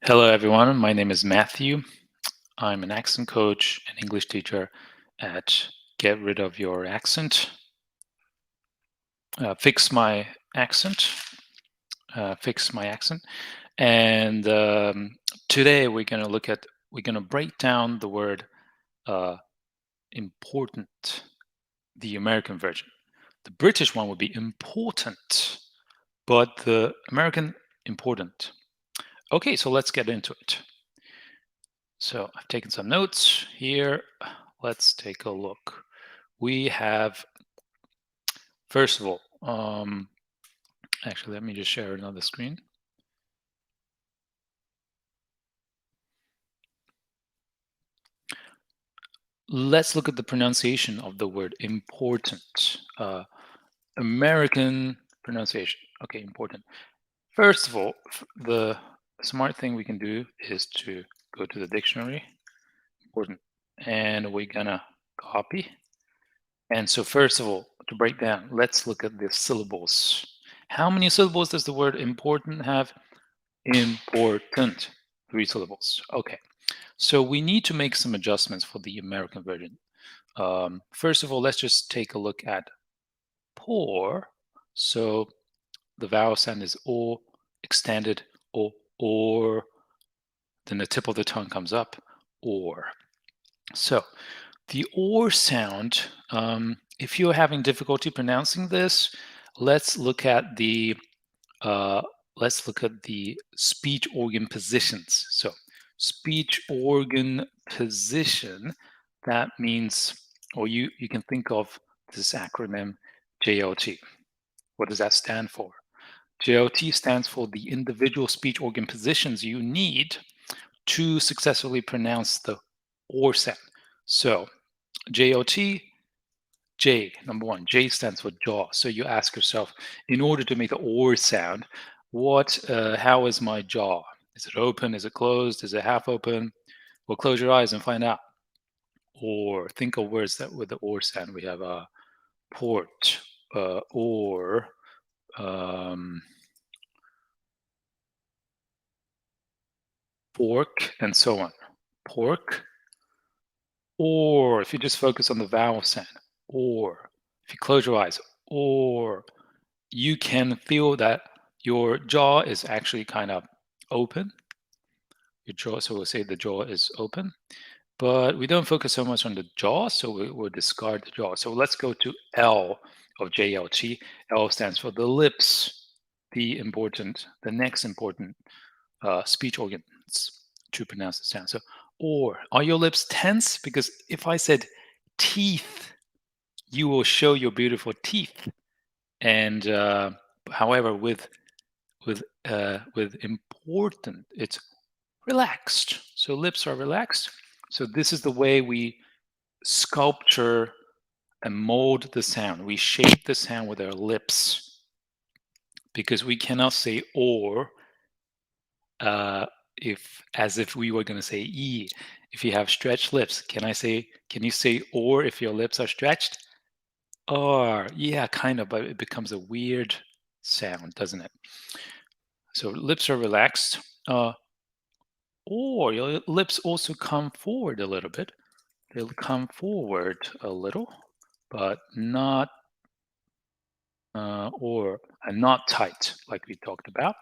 Hello, everyone. My name is Matthew. I'm an accent coach and English teacher at Get Rid of Your Accent, Fix My Accent, Fix My Accent. And today we're going to break down the word uh, important, the American version. The British one would be important, but the American important. Okay, so let's get into it. So I've taken some notes here. Let's take a look. We have, first of all, actually, let me just share another screen. Let's look at the pronunciation of the word important. American pronunciation. Okay, important. First of all, the smart thing we can do is to go to the dictionary, important, and we're gonna copy. And so first of all, to break down, let's look at the syllables. How many syllables does the word important have? Important. 3 syllables. Okay. So we need to make some adjustments for the American version. First of all, let's just take a look at pour. So the vowel sound is o, extended or. Then the tip of the tongue comes up, or. So the or sound, if you're having difficulty pronouncing this, let's look at the speech organ positions. So speech organ position, that means, or you can think of this acronym JLT. What does that stand for? JLT stands for the individual speech organ positions you need to successfully pronounce the or sound. So JLT, J, number one, J stands for jaw. So you ask yourself, in order to make the or sound, how is my jaw? Is it open? Is it closed? Is it half open? Well, close your eyes and find out. Or think of words that with the or sound. We have port, or, um, fork, and so on. Pork, or if you just focus on the vowel sound, or if you close your eyes, or you can feel that your jaw is actually kind of open. Your jaw, so we'll say the jaw is open, but we don't focus so much on the jaw, so we'll discard the jaw. So let's go to L of JLT. L stands for the lips, the next important speech organs to pronounce the sound. So, or are your lips tense? Because if I said teeth, you will show your beautiful teeth. And however, with important, it's relaxed. So lips are relaxed. So this is the way we sculpture and mold the sound. We shape the sound with our lips because we cannot say or if as if we were going to say e. If you have stretched lips, can you say or if your lips are stretched? Or, yeah, kind of, but it becomes a weird sound, doesn't it? So lips are relaxed. Or your lips also come forward a little bit. They'll come forward a little, but not not tight, like we talked about.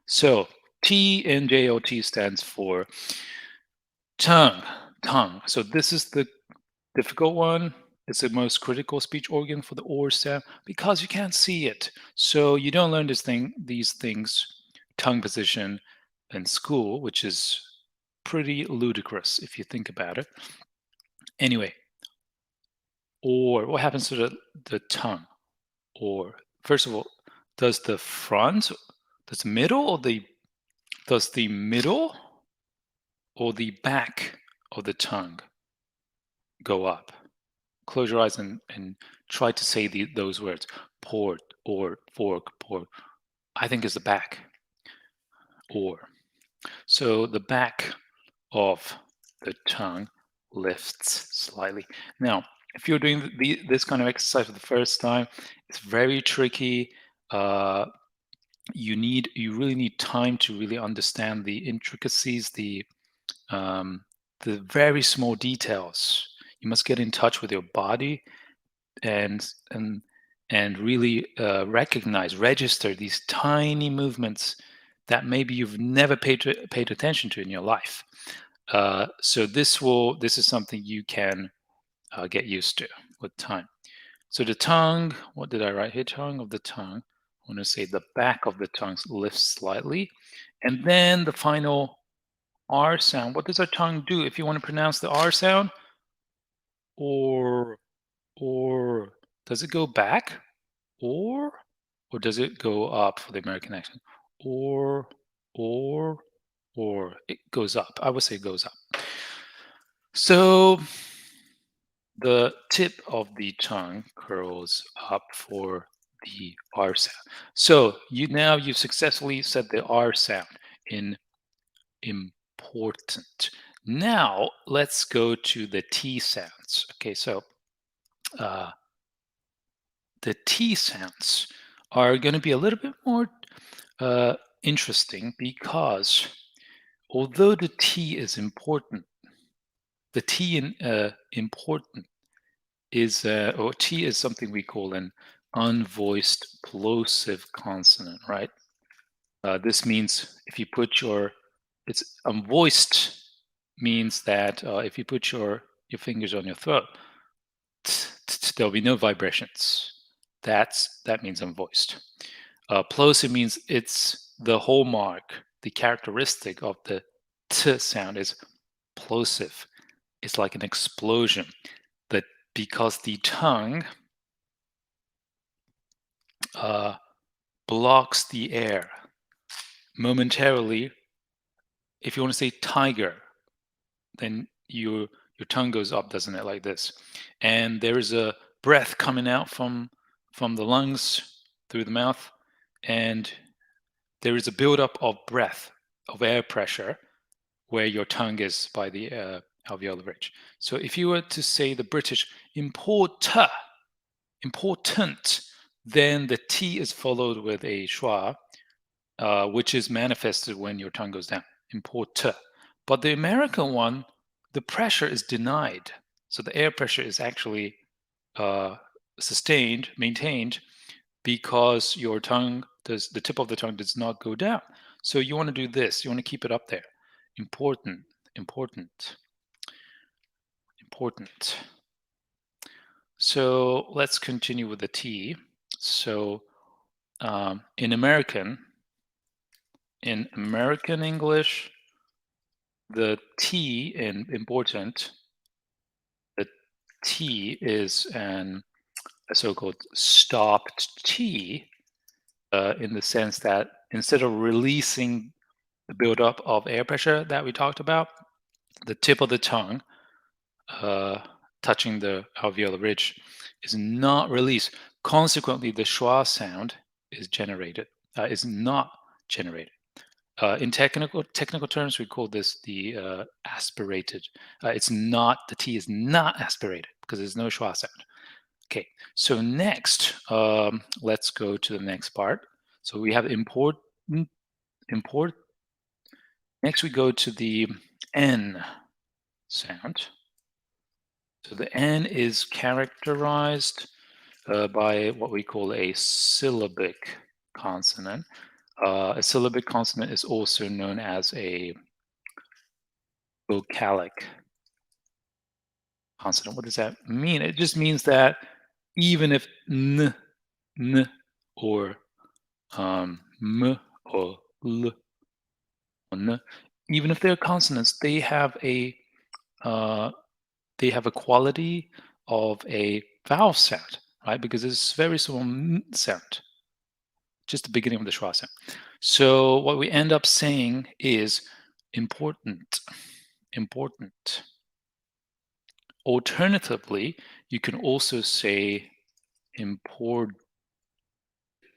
So T in JOT stands for tongue. Tongue. So this is the difficult one. It's the most critical speech organ for the or sound because you can't see it. So you don't learn these things, tongue position, in school, which is pretty ludicrous if you think about it. Anyway, or what happens to the tongue? Or first of all, does the front, does middle or does the middle or the back of the tongue go up? Close your eyes and try to say those words. Port or fork, port. I think it's the back. Or. So the back of the tongue lifts slightly. Now, if you're doing this kind of exercise for the first time, it's very tricky. you really need time to really understand the intricacies, the very small details. You must get in touch with your body and and and really register these tiny movements that maybe you've never paid attention to in your life. So this is something you can get used to with time. So the tongue, what did I write here? Tongue of the tongue. I want to say the back of the tongue lifts slightly, and then the final R sound. What does our tongue do if you want to pronounce the R sound? Or or does it go back? Or or does it go up for the American accent? Or or or it goes up. I would say it goes up. So the tip of the tongue curls up for the R sound. So you've successfully said the R sound in important. Now let's go to the T sounds. Okay, so uh, the T sounds are going to be a little bit more interesting because although the T is important, the T in important is or T is something we call an unvoiced plosive consonant, right? This means if you put your it's unvoiced means that if you put your fingers on your throat, there'll be no vibrations. That means unvoiced. Plosive means it's the hallmark, the characteristic of the t sound is plosive. It's like an explosion. That because the tongue uh, blocks the air momentarily. If you want to say tiger, then your tongue goes up, doesn't it, like this? And there is a breath coming out from the lungs through the mouth, and there is a buildup of breath, of air pressure, where your tongue is by the alveolar ridge. So if you were to say the British important, then the T is followed with a schwa, which is manifested when your tongue goes down. Important. But the American one, the pressure is denied. So the air pressure is actually sustained, maintained, because your tongue does the tip of the tongue does not go down. So you want to do this. You want to keep it up there. Important, important, important. So let's continue with the T. So in American English, the T in important, the T is a so-called stopped T, in the sense that instead of releasing the buildup of air pressure that we talked about, the tip of the tongue touching the alveolar ridge is not released. Consequently, the schwa sound is not generated. In technical terms, we call this the aspirated. It's not the T is not aspirated because there's no schwa sound. Okay, so next, let's go to the next part. So we have import. Next, we go to the N sound. So the N is characterized by what we call a syllabic consonant. A syllabic consonant is also known as a vocalic consonant. What does that mean? It just means that even if n, or m, or l, or n, even if they're consonants, uh, they have a quality of a vowel sound, right? Because it's very small sound, just the beginning of the schwa sound. So what we end up saying is important, important. Alternatively, you can also say important.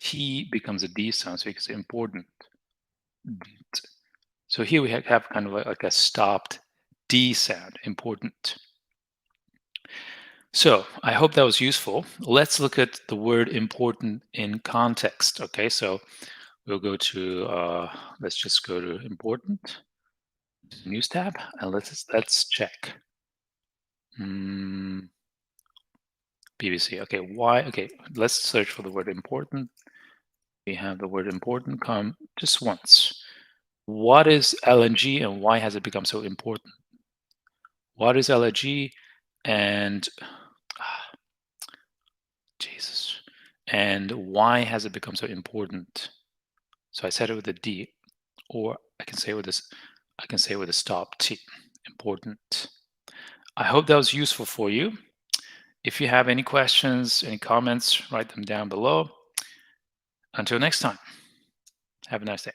T becomes a D sound, so you can say important. So here we have kind of like a stopped D sound, important. So I hope that was useful. Let's look at the word important in context. Okay, so We'll go to, let's just go to important, news tab, and let's check. BBC. Okay, why? Okay, let's search for the word important. We have the word important come just once. What is LNG and why has it become so important? What is LNG and Jesus, and why has it become so important? So I said it with a D, or I can say it with this. I can say it with a stop T. Important. I hope that was useful for you. If you have any questions, any comments, write them down below. Until next time, have a nice day.